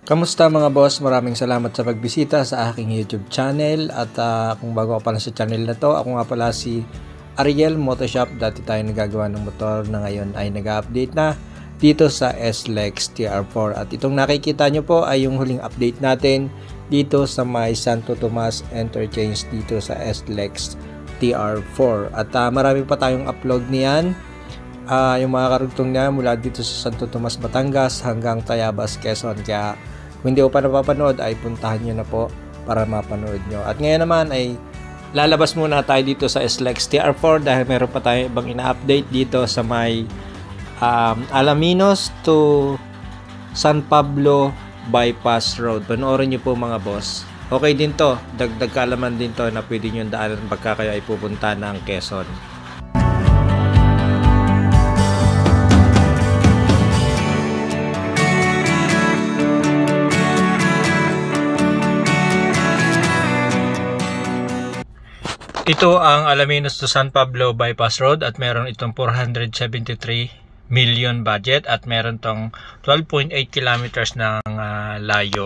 Kamusta mga boss? Maraming salamat sa pagbisita sa aking YouTube channel at kung bago ka pala sa channel na to, ako nga pala si Ariel Motoshop. Dati tayo nagagawa ng motor na ngayon ay nag-update na dito sa SLEX TR4 at itong nakikita nyo po ay yung huling update natin dito sa may Santo Tomas Interchange dito sa SLEX TR4 at marami pa tayong upload niyan. Yung mga karugtong niya mula dito sa Santo Tomas, Batangas hanggang Tayabas, Quezon. Kaya kung hindi ko pa napapanood ay puntahan nyo na po para mapanood nyo. At ngayon naman ay lalabas muna tayo dito sa SLEX TR4 dahil meron pa tayo ibang ina-update dito sa may Alaminos to San Pablo Bypass Road. Panoorin nyo po mga boss. Okay din to, dagdag kaalaman din to na pwede nyo daanan pagka kayo ay pupunta ng Quezon. Ito ang Alaminos to San Pablo Bypass Road at meron itong 473 million budget at meron tong 12.8 kilometers ng layo.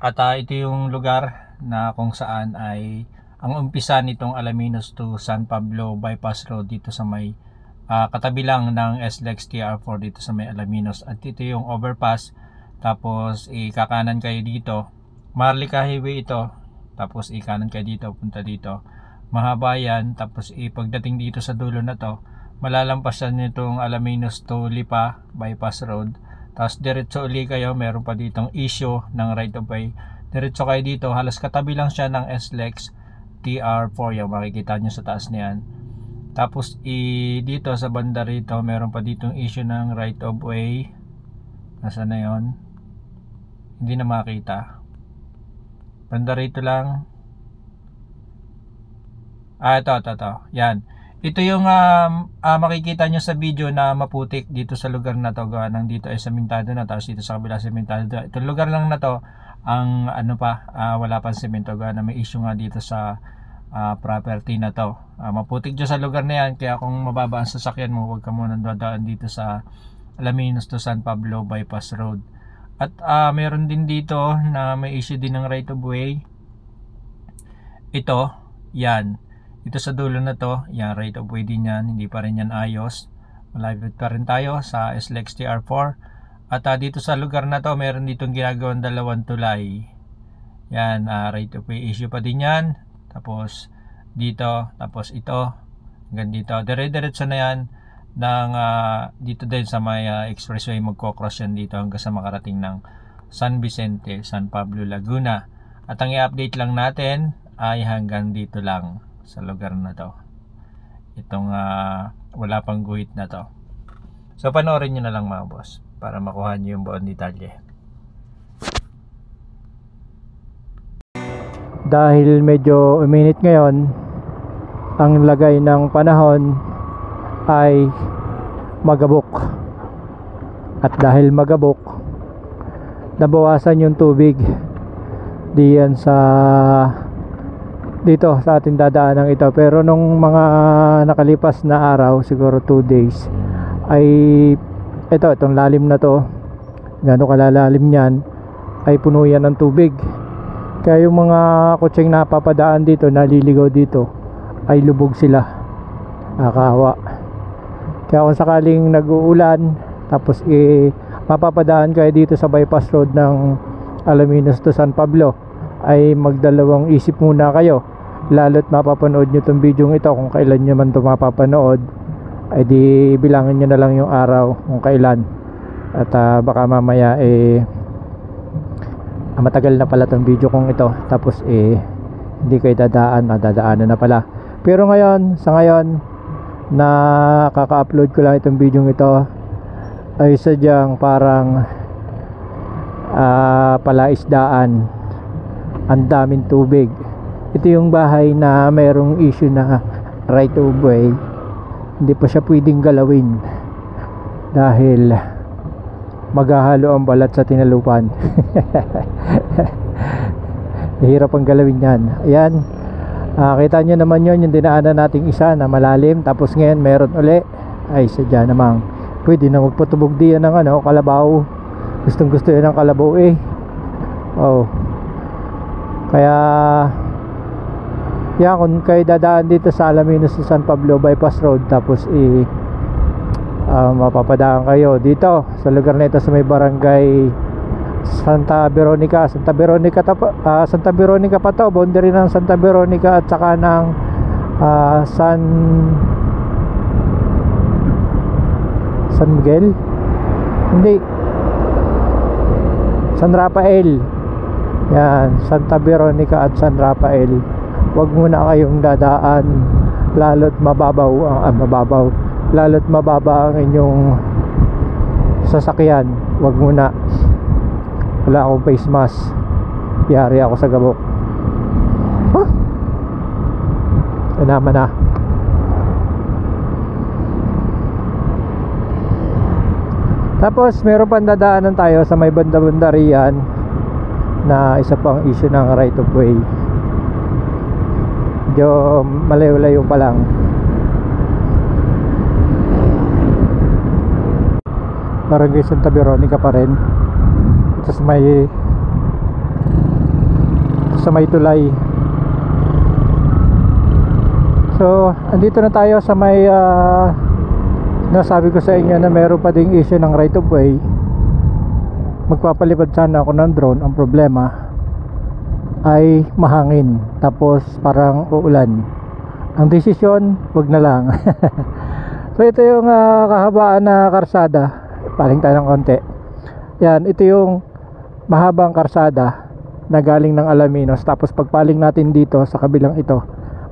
At ito yung lugar na kung saan ay ang umpisa nitong Alaminos to San Pablo Bypass Road dito sa may katabi lang ng SLEX TR4 dito sa may Alaminos. At ito yung overpass, tapos ikakanan kayo dito, Marlica Highway ito, tapos ikanan kayo dito, punta dito. Mahaba yan, tapos pagdating dito sa dulo na to, malalampasan nitong Alaminos to Lipa Bypass Road, tapos diretso uli kayo, meron pa ditong issue ng right of way, diretso kayo dito, halos katabi lang siya ng SLEX TR4, yung makikita nyo sa taas niyan. Tapos dito sa banda rito, meron pa ditong issue ng right of way, nasa na yon, hindi na makita, banda rito lang. Ito. Yan. Ito yung makikita nyo sa video na maputik dito sa lugar na to. Nang dito ay sementado na. Tapos dito sa kabila sementado. Itong lugar lang na to, ang wala pang semento. Na may issue nga dito sa property na to. Maputik dyan sa lugar na yan. Kaya kung mababa ang sasakyan mo, huwag ka muna dadaan dito sa Alaminos to San Pablo Bypass Road. At meron din dito na may issue din ng right of way. Ito. Yan. Ito sa dulo na to, yan, right of way din yan, hindi pa rin yan ayos. Malapit pa rin tayo sa SLEX TR4. At dito sa lugar na to, meron ditong ginagawang dalawang tulay. Yan, right of way issue pa din yan. Tapos dito, tapos ito, hanggang dito. Dire-diretso na yan ng, dito din sa may expressway, magkocross yan dito hanggang sa makarating ng San Vicente, San Pablo, Laguna. At ang i-update lang natin ay hanggang dito lang sa lugar na to, itong wala pang guhit na to. So panoorin nyo na lang mga boss para makuha nyo yung buong detalye. Dahil medyo uminit ngayon, ang lagay ng panahon ay magabok, at dahil magabok, nabawasan yung tubig diyan dito sa ating dadaanan ito. Pero nung mga nakalipas na araw, siguro 2 days, ay itong lalim na to, gano'ng kalalalim yan, ay puno yan ng tubig. Kaya yung mga kutseng napapadaan dito, naliligaw dito, ay lubog sila. Nakakahawa. Kaya kung sakaling nag-uulan, tapos mapapadaan kayo dito sa bypass road ng Alaminos to San Pablo, ay magdalawang isip muna kayo, lalo't mapapanood nyo itong video ito kung kailan nyo man ito mapapanood, ay di bilangin nyo na lang yung araw kung kailan. At baka mamaya matagal na pala itong video kong ito, tapos hindi kayo madadaanan na pala. Pero ngayon, sa ngayon na kaka-upload ko lang itong video ito, ay sadyang parang palaisdaan, ang daming tubig. Ito yung bahay na mayroong issue na right of way, hindi pa siya pwedeng galawin dahil maghahalo ang balat sa tinalupan. Hirap ang galawin yan. Ayan, kita nyo naman yun, yung dinaanan nating isa na malalim, tapos ngayon meron uli, ay sadya namang pwede na magpatubog diyan ng kalabaw. Gustong gusto yun ng kalabaw Oh. Kaya yan, kung kayo dadaan dito sa Alaminos to San Pablo bypass road, tapos mapapadaan kayo dito sa lugar na ito sa may barangay Santa Veronica Santa Veronica pa to, boundary ng Santa Veronica at saka ng San Miguel, hindi, San Rafael. Yan, Santa Veronica at San Rafael. Huwag muna kayong dadaan lalo't lalo't mababa ang inyong sasakyan. Huwag muna. Wala akong face mask, yari ako sa gabok. Naman na. Tapos meron pang dadaanan tayo sa may banda-banda riyan na isa pang issue ng right of way. Medyo malayo-layo pa lang. Barangay Santa Veronica pa rin. Ito sa may tulay. So andito na tayo sa may nasabi ko sa inyo na meron pa ding issue ng right of way. Magpapalipad sana ako ng drone. Ang problema ay mahangin, tapos parang uulan. Ang desisyon, wag na lang. So ito yung kahabaan na karsada. Paling tayo ng konti. Yan, ito yung mahabang karsada na galing ng Alaminos. Tapos pagpaling natin dito sa kabilang ito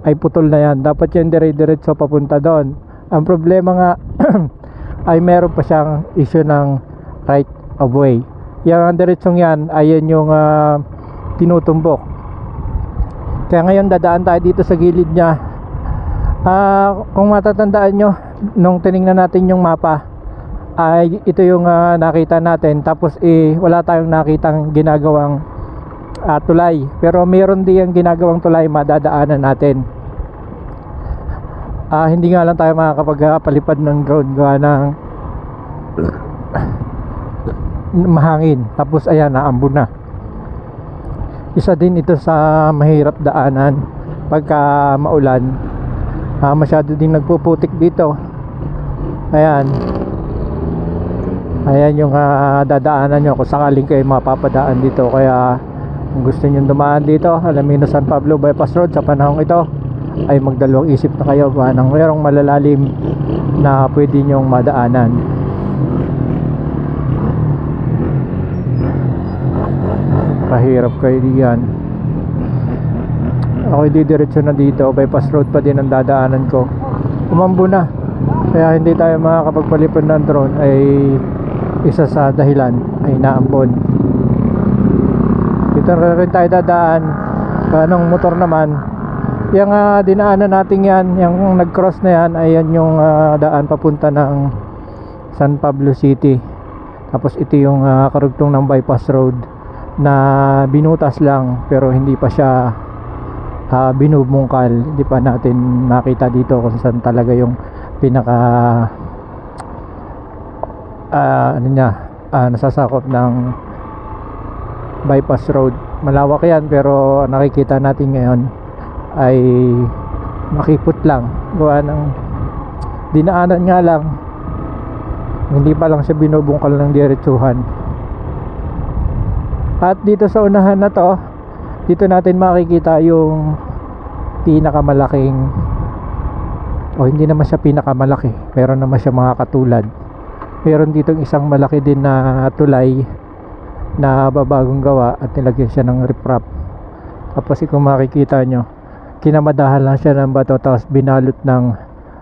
ay putol na yan. Dapat yan dire-diretso papunta doon. Ang problema nga ay meron pa siyang issue ng right of way. Yung diretsong yan, ayan yung tinutumbok. Kaya ngayon dadaan tayo dito sa gilid niya. Kung matatandaan nyo, nung tinignan natin yung mapa, ay ito yung nakita natin. Tapos wala tayong nakitang ginagawang tulay. Pero meron din yung ginagawang tulay, madadaanan natin. Hindi nga lang tayo makakapagpalipad ng drone gawa ng mahangin. Tapos ayan, naambon na. Isa din ito sa mahirap daanan pagka maulan. Masyado din nagpuputik dito. Ayan yung dadaanan nyo kung sakaling kayo mapapadaan dito. Kaya kung gusto nyo dumaan dito Alaminos San Pablo bypass road sa panahong ito, ay magdalawang isip na kayo kung anong merong malalalim na pwede nyong madaanan. Kahirap kayo diyan. Ako didiretso na dito, bypass road pa din ang dadaanan ko. Umambo na, kaya hindi tayo makakapagpalipad ng drone. Ay isa sa dahilan ay naambon. Dito rin tayo dadaan. Kanong motor naman, yung dinaanan natin yan, yung nag-cross na yan, ayan yung daan papunta ng San Pablo City. Tapos ito yung karugtong ng bypass road na binutas lang, pero hindi pa siya binubungkal. Hindi pa natin makita dito kung saan talaga yung pinaka nasasakop ng bypass road. Malawak yan, pero nakikita natin ngayon ay makipot lang, gawa ng dinaanan nga lang, hindi pa lang siya binubungkal ng diretsuhan. At dito sa unahan na to, dito natin makikita yung pinakamalaking, hindi naman siya pinakamalaki, meron naman siya mga katulad. Meron dito isang malaki din na tulay na babagong gawa at nilagyan siya ng riprap. Tapos kung makikita nyo, kinamadahan lang siya ng bato tapos binalot ng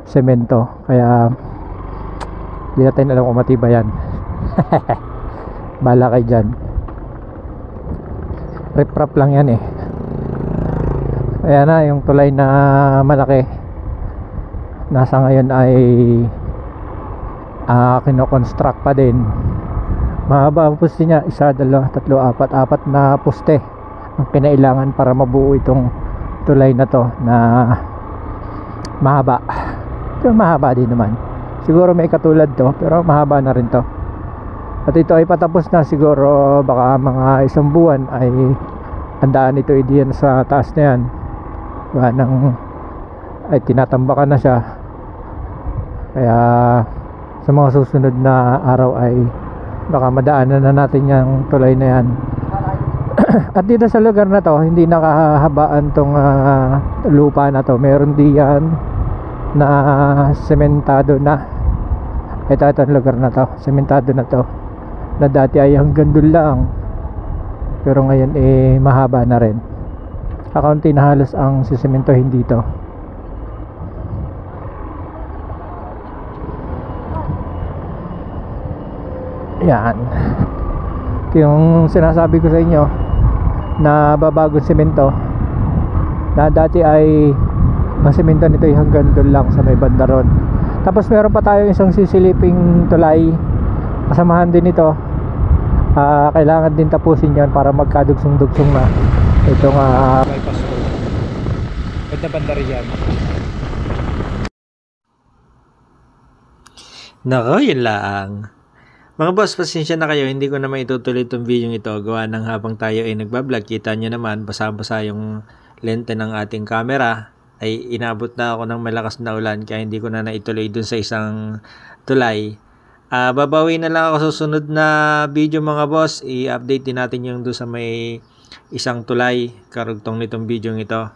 semento. Kaya hindi natin alam kung matibay yan. Bala kayo dyan. Riprap lang yan eh. Ayan na yung tulay na malaki. Nasa ngayon ay kinoconstruct pa din. Mahaba ang poste niya, 1, 2, 3, 4, 4 na poste ang kinailangan para mabuo itong tulay na to na mahaba. Ito mahaba din naman. Siguro may katulad to, pero mahaba na rin to. At ito ay patapos na, siguro baka mga isang buwan ay handaan ito diyan sa taas na yan. Ay tinatambakan na siya. Kaya sa mga susunod na araw ay baka madaanan na natin yung tulay na yan. At dito sa lugar na to, hindi nakahabaan tong lupa na to. Meron diyan na sementado na. Itong lugar na to, sementado na to, na dati ay hanggang doon lang, pero ngayon mahaba na rin. Kaunti na halos ang sisementohin dito. Yan yung sinasabi ko sa inyo na babagong semento, na dati ay masemento nito hanggang doon lang sa may bandaron. Tapos meron pa tayong isang sisiliping tulay kasamahan din ito. Kailangan din tapusin yon para magkadugsong-dugsong na itong bypass road. Pwede bandar yan. Nako, yun lang. Mga boss, pasensya na kayo, hindi ko na maitutuloy itong video ito. Gawa ng habang tayo ay nagbablog, kita nyo naman, basa-basa yung lente ng ating camera. Ay inabot na ako ng malakas na ulan, kaya hindi ko na naituloy dun sa isang tulay. Babawi na lang ako susunod na video mga boss. I-update din natin yung doon sa may isang tulay, karugtong nitong video ito.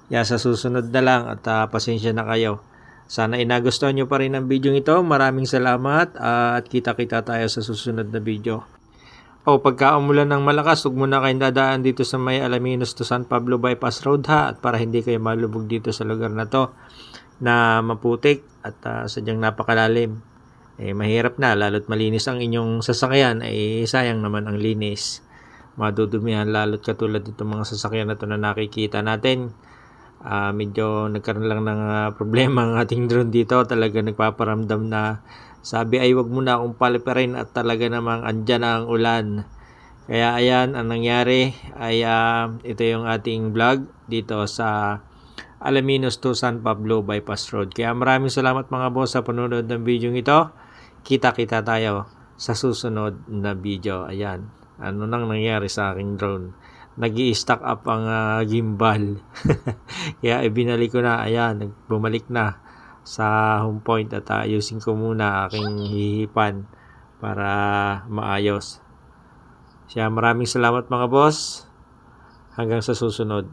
Kaya sa susunod na lang at pasensya na kayo. Sana inagustuhan nyo pa rin ang video ito. Maraming salamat at kita-kita tayo sa susunod na video. Pagka umulan ng malakas, huwag muna kayong dadaan dito sa may Alaminos to San Pablo Bypass Road ha. At para hindi kayo malubog dito sa lugar na to na maputik at sadyang napakalalim. Mahirap na, lalo't malinis ang inyong sasakyan, sayang naman ang linis. Madudumihan lalo't katulad itong mga sasakyan na to na nakikita natin. Medyo nagkaroon lang ng problema ang ating drone dito. Talaga nagpaparamdam na sabi ay wag muna akong paliparin at talaga namang andyan na ang ulan. Kaya ayan, ang nangyari ay ito yung ating vlog dito sa Alaminos to San Pablo Bypass Road. Kaya maraming salamat mga boss sa panonood ng video ito. Kita-kita tayo sa susunod na video. Ayan, ano nang nangyari sa aking drone. Nag-i-stack up ang gimbal. Kaya ibinalik ko na. Ayan, bumalik na sa home point at ayusin ko muna aking hihipan para maayos. Kaya maraming salamat mga boss. Hanggang sa susunod.